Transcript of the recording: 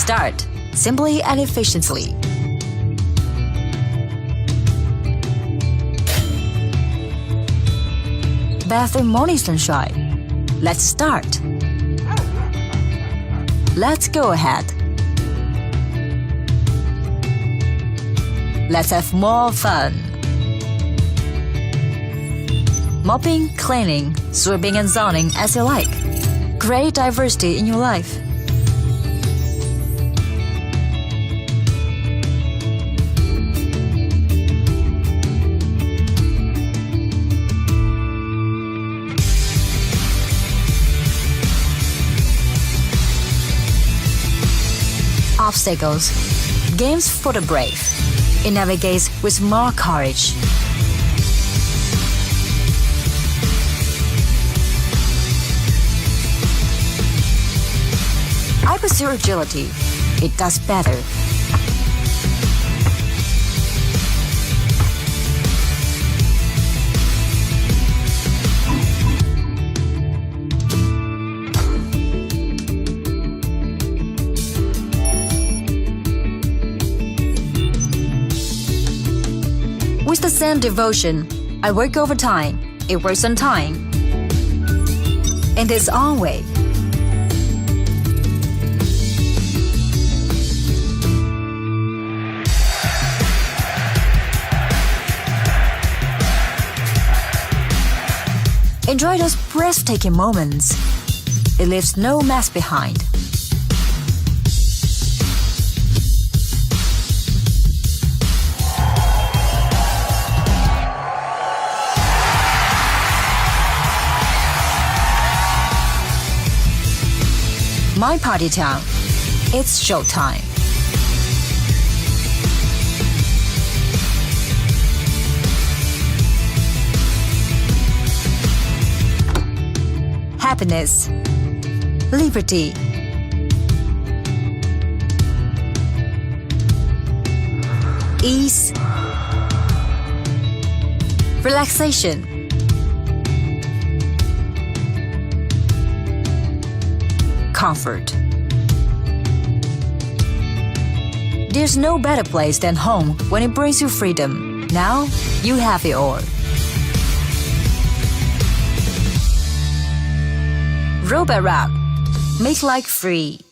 Start simply and efficiently. Bath in morning sunshine. Let's start. Let's go ahead. Let's have more fun. Mopping, cleaning, sweeping and zoning as you like. Great diversity in your life. Obstacles. Games for the brave. It navigates with more courage. I pursue agility. It does better. With the same devotion, I work overtime. It works on time. In its own way. Enjoy those breathtaking moments. It leaves no mess behind. My party town. It's showtime. Happiness, liberty, ease, relaxation, comfort. There's no better place than home when it brings you freedom. Now you have it all. RoboRock. Make life free.